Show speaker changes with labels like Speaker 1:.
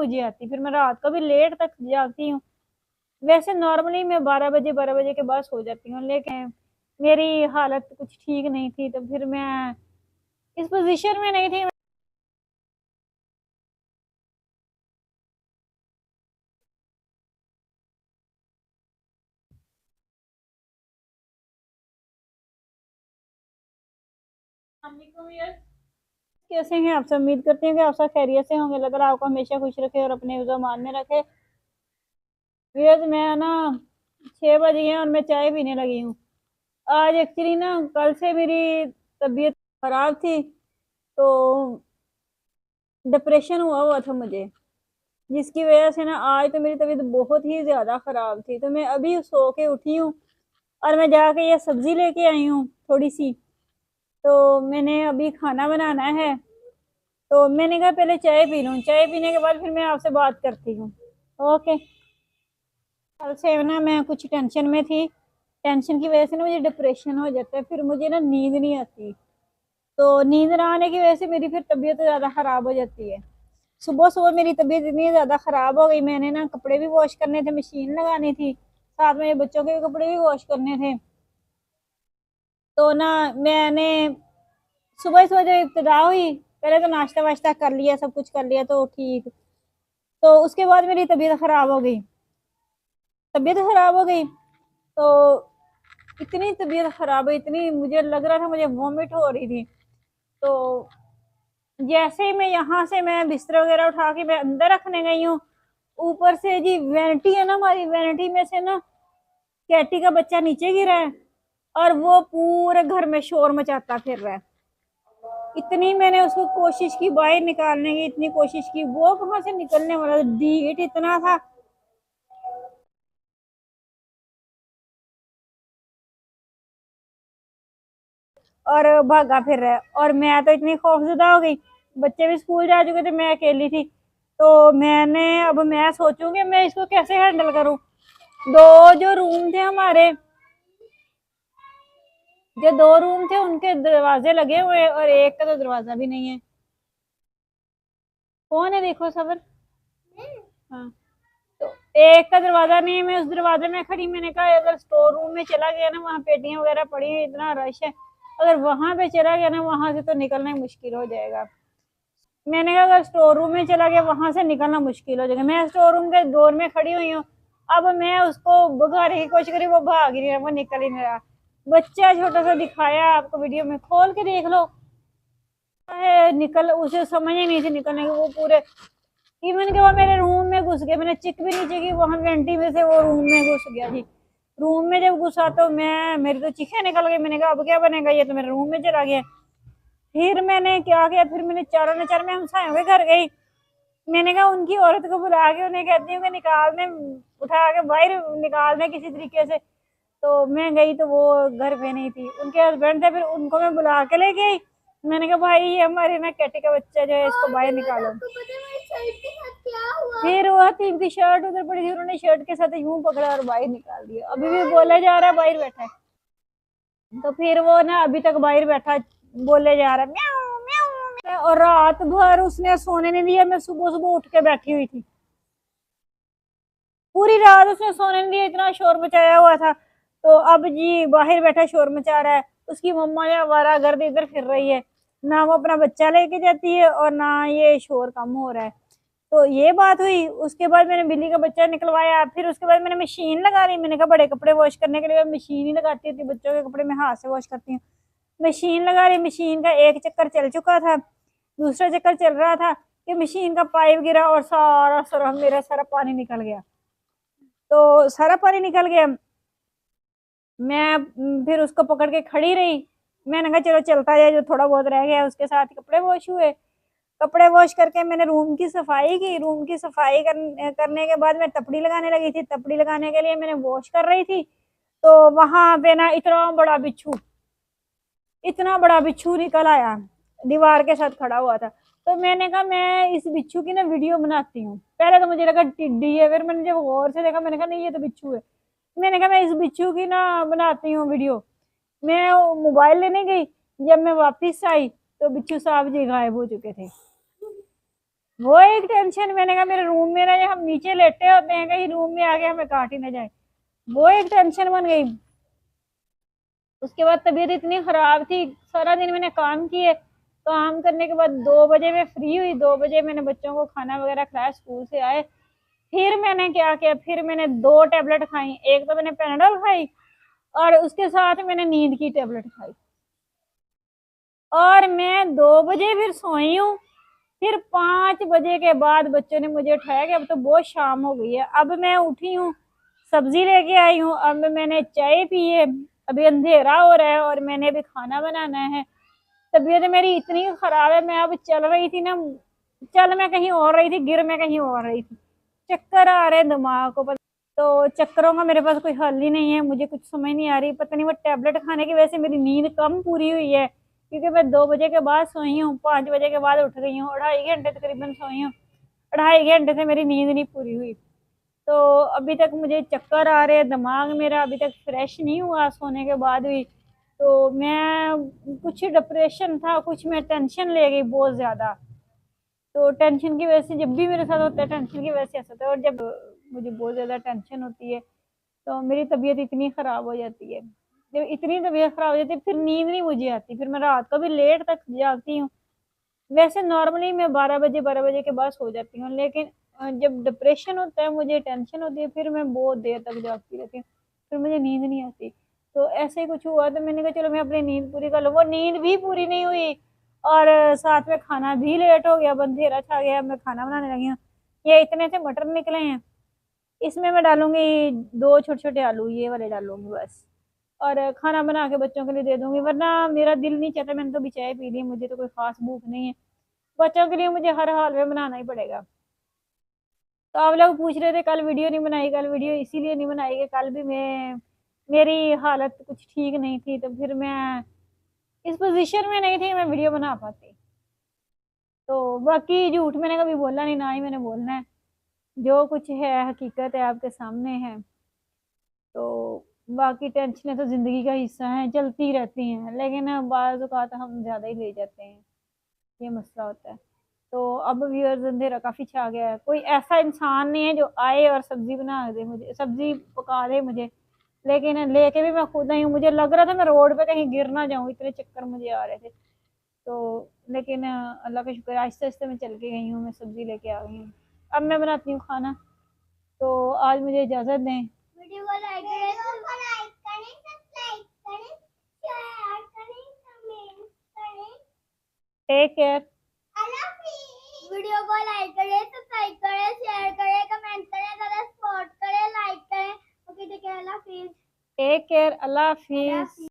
Speaker 1: मुझे आती, फिर मैं रात को भी लेट तक जागती हूँ। वैसे नॉर्मली मैं 12 बजे के बाद सो जाती हूँ, लेकिन मेरी हालत कुछ ठीक नहीं थी, तो फिर मैं इस पोजीशन में नहीं थी। कैसे हैं आप सब? उम्मीद करती हूँ कि आप सब खैरियत से होंगे। अगर आपको हमेशा खुश रखे और अपने ईमान में रखे। फिर मैं ना 6 बज गए हैं और मैं चाय पीने लगी हूँ। आज एक्चुअली ना कल से मेरी तबीयत खराब थी, तो डिप्रेशन हुआ हुआ था मुझे, जिसकी वजह से ना आज तो मेरी तबीयत बहुत ही ज्यादा खराब थी। तो मैं अभी सो के उठी हूँ और मैं जाके ये सब्जी लेके आई हूँ थोड़ी सी। तो मैंने अभी खाना बनाना है, तो मैंने कहा पहले चाय पी लूँ, चाय पीने के बाद फिर मैं आपसे बात करती हूँ। ओके। कल से ना मैं कुछ टेंशन में थी, टेंशन की वजह से ना मुझे डिप्रेशन हो जाता है, फिर मुझे ना नींद नहीं आती। तो नींद ना आने की वजह से मेरी फिर तबीयत ज़्यादा ख़राब हो जाती है। सुबह सुबह मेरी तबीयत इतनी ज़्यादा ख़राब हो गई, मैंने ना कपड़े भी वॉश करने थे, मशीन लगानी थी, साथ में बच्चों के कपड़े भी वॉश करने थे। तो ना मैंने सुबह सुबह जो इब्तिदा हुई, पहले तो नाश्ता वाश्ता कर लिया, सब कुछ कर लिया तो ठीक। तो उसके बाद मेरी तबीयत ख़राब हो गई, तबीयत ख़राब हो गई। तो इतनी तबीयत ख़राब हुई, इतनी मुझे लग रहा था मुझे वॉमिट हो रही थी। तो जैसे ही मैं यहाँ से मैं बिस्तर वगैरह उठा के मैं अंदर रखने गई हूँ, ऊपर से जी वैनिटी है ना, हमारी वैनिटी में से ना कैटी का बच्चा नीचे गिरा है और वो पूरे घर में शोर मचाता फिर रहा है। इतनी मैंने उसको कोशिश की बाहर निकालने की, इतनी कोशिश की, वो कहाँ से निकलने वाला था, ढीठ इतना था। और भागा फिर रहा है, और मैं तो इतनी खौफजदा हो गई। बच्चे भी स्कूल जा चुके थे, मैं अकेली थी। तो मैंने अब मैं सोचूंगी मैं इसको कैसे हैंडल करूं। दो जो रूम थे हमारे, जो दो रूम थे उनके दरवाजे लगे हुए और एक का तो दरवाजा भी नहीं है। कौन है देखो सबर। हाँ। तो एक का दरवाजा नहीं है, मैं उस दरवाजे में खड़ी, मैंने कहा अगर स्टोर रूम में चला गया ना, वहाँ पेटियां वगैरह पड़ी है, इतना रश है, अगर वहां पे चला गया ना, वहां से तो निकलना मुश्किल हो जाएगा। मैंने कहा अगर स्टोर रूम में चला गया, वहां से निकलना मुश्किल हो जाएगा। मैं स्टोर रूम के डोर में खड़ी हुई हूँ, अब मैं उसको भगाने की कोशिश करी, वो भाग ही नहीं रहा, वो निकल ही नहीं रहा। बच्चा छोटा सा दिखाया आपको वीडियो में, खोल के देख लो। निकल, उसे समझ ही नहीं थी निकलने की, वो पूरे इवन के वो मेरे रूम में घुस गया, मैंने चिक भी नहीं चीखी, वहां वेंटी में से वो रूम में घुस गया जी। रूम में जब घुसा तो मैं, मेरी तो चीखें निकल गई, मैंने कहा अब क्या बनेगा, ये तो मेरे रूम में चला गया। फिर मैंने क्या किया, फिर मैंने चारों ने चार, मैं हमसायों के घर गई, मैंने कहा उनकी औरत को बुला के उन्हें कहती हूँ कि निकाल दें, उठा के बाहर निकाल दें किसी तरीके से। तो मैं गई तो वो घर पे नहीं थी, उनके हस्बैंड थे, फिर उनको मैं बुला के लेके आई। मैंने कहा भाई ये हमारे ना कैटी का बच्चा जो है, इसको बाहर निकालो। फिर वो थी की शर्ट उधर पड़ी थी, उन्होंने शर्ट के साथ यूं पकड़ा और बाहर निकाल दिया, अभी भी बोला जा रहा है बाहर बैठा है। तो फिर वो ना अभी तक बाहर बैठा बोले जा रहा है म्याऊं म्याऊं, और रात भर उसने सोने नहीं दिया, मैं सुबह सुबह उठ के बैठी हुई थी, पूरी रात उसने सोने नहीं दिया, इतना शोर मचाया हुआ था। तो अब जी बाहर बैठा शोर मचा रहा है, उसकी मम्मा या आवारा गर्द इधर फिर रही है, ना वो अपना बच्चा लेके जाती है और ना ये शोर कम हो रहा है। तो ये बात हुई। उसके बाद मैंने बिल्ली का बच्चा निकलवाया, फिर उसके बाद मैंने मशीन लगा ली, मैंने कहा बड़े कपड़े वॉश करने के लिए मैं मशीन ही लगाती थी, बच्चों के कपड़े मैं हाथ से वॉश करती हूँ। मशीन लगा ली, मशीन का एक चक्कर चल चुका था, दूसरा चक्कर चल रहा था कि मशीन का पाइप गिरा और सारा सारा मेरा सारा पानी निकल गया। तो सारा पानी निकल गया, मैं फिर उसको पकड़ के खड़ी रही। मैंने कहा चलो चलता जाए, जो थोड़ा बहुत रह गया। उसके साथ कपड़े वॉश हुए, कपड़े वॉश करके मैंने रूम की सफाई की, रूम की सफाई करने के बाद मैं तपड़ी लगाने लगी थी, तपड़ी लगाने के लिए मैंने वॉश कर रही थी। तो वहां पे ना इतना बड़ा बिच्छू निकल आया, दीवार के साथ खड़ा हुआ था। तो मैंने कहा मैं इस बिच्छू की ना वीडियो बनाती हूँ। पहले तो मुझे लगा टिड्डी है, फिर मैंने जब गौर से देखा, मैंने कहा नहीं ये तो बिच्छू है। मैंने कहा मैं इस बिच्छू की ना बनाती हूँ वीडियो। मैं मोबाइल लेने गई, जब मैं वापिस आई तो बिच्छू साहब जी गायब हो चुके थे। वो एक टेंशन। मैंने कहा मेरे रूम में ना, हम नीचे लेटे होते हैं, कहीं रूम में आके हमें काट ही ना जाए, वो एक टेंशन बन गई। उसके बाद तबीयत इतनी खराब थी, सारा दिन मैंने काम किए, काम करने के बाद 2 बजे मैं फ्री हुई। 2 बजे मैंने बच्चों को खाना वगैरह खिलाया, स्कूल से आए, फिर मैंने क्या किया, फिर मैंने 2 टैबलेट खाई। एक तो मैंने पैनाडोल खाई और उसके साथ मैंने नींद की टैबलेट खाई, और मैं 2 बजे फिर सोई हूँ। फिर 5 बजे के बाद बच्चों ने मुझे उठाया कि अब तो बहुत शाम हो गई है। अब मैं उठी हूँ, सब्जी लेके आई हूँ, अब मैंने चाय पी है, अभी अंधेरा हो रहा है और मैंने अभी खाना बनाना है। तबीयत मेरी इतनी खराब है, मैं अब चल रही थी ना, चल मैं कहीं और रही थी, गिर मैं कहीं और रही थी, चक्कर आ रहे दिमाग को। तो चक्करों का मेरे पास कोई हल ही नहीं है, मुझे कुछ समझ नहीं आ रही। पता नहीं वो टैबलेट खाने की वजह से मेरी नींद कम पूरी हुई है, क्योंकि मैं 2 बजे के बाद सोई हूँ, 5 बजे के बाद उठ गई हूँ, 2.5 घंटे तकरीबन सोई हूँ। 2.5 घंटे से मेरी नींद नहीं पूरी हुई, तो अभी तक मुझे चक्कर आ रहे हैं, दिमाग मेरा अभी तक फ्रेश नहीं हुआ सोने के बाद भी। तो मैं कुछ डिप्रेशन था, कुछ मैं टेंशन ले गई बहुत ज़्यादा। तो टेंशन की वजह से जब भी मेरे साथ होता है, टेंशन की वजह से ऐसा होता है, और जब मुझे बहुत ज़्यादा टेंशन होती है तो मेरी तबीयत इतनी ख़राब हो जाती है। जब इतनी तबीयत ख़राब हो जाती है फिर नींद नहीं मुझे आती, फिर मैं रात को भी लेट तक जागती हूँ। वैसे नॉर्मली मैं 12 बजे के बाद सो जाती हूँ, लेकिन जब डिप्रेशन होता है, मुझे टेंशन होती है, फिर मैं बहुत देर तक जागती रहती हूँ, फिर मुझे नींद नहीं आती। तो ऐसे ही कुछ हुआ, तो मैंने कहा चलो मैं अपनी नींद पूरी कर लूँ। वो नींद भी पूरी नहीं हुई, और साथ में खाना भी लेट हो गया, अंधेरा छा गया, मैं खाना बनाने लगी हूँ। ये इतने से मटर निकले हैं, इसमें मैं डालूंगी 2 छोटे-छोटे आलू, ये वाले डालूंगी बस, और खाना बना के बच्चों के लिए दे दूंगी, वरना मेरा दिल नहीं चाहता। मैंने तो अभी चाय पी ली, मुझे तो कोई खास भूख नहीं है, बच्चों के लिए मुझे हर हाल में बनाना ही पड़ेगा। तो आप लोग पूछ रहे थे कल वीडियो नहीं बनाई, कल वीडियो इसीलिए नहीं बनाई कि कल भी मेरी हालत कुछ ठीक नहीं थी, तो फिर मैं इस पोजीशन में नहीं थी मैं वीडियो बना पाती। तो बाकी झूठ मैंने कभी बोला नहीं, ना ही मैंने बोलना है, जो कुछ है हकीकत है आपके सामने है। तो बाकी टेंशनें तो ज़िंदगी का हिस्सा हैं, चलती रहती हैं, लेकिन बाज़ औक़ात हम ज़्यादा ही ले जाते हैं, ये मसला होता है। तो अब व्यूअर्स अंधेरा काफ़ी छा गया है, कोई ऐसा इंसान नहीं है जो आए और सब्ज़ी बना दे मुझे, सब्ज़ी पका दे मुझे, लेकिन लेके भी मैं खुद आई हूँ। मुझे लग रहा था मैं रोड पे कहीं गिर ना जाऊँ, इतने चक्कर मुझे आ रहे थे। तो लेकिन अल्लाह का शुक्र है, आहिस्ते-आहिस्ते मैं चल के गई हूँ, मैं सब्ज़ी लेके आ गई हूँ। अब मैं बनाती हूँ खाना, तो आज मुझे इजाज़त दें। वीडियो को लाइक करें, सब्सक्राइब करें, शेयर करें, कमेंट करें। Take care. वीडियो को लाइक करें, सब्सक्राइब करें, शेयर करें, कमेंट करें, ज़्यादा सपोर्ट करें, लाइक करें। ओके टेक केयर, अल्लाह हाफिज़। टेक केयर, अल्लाह हाफिज़।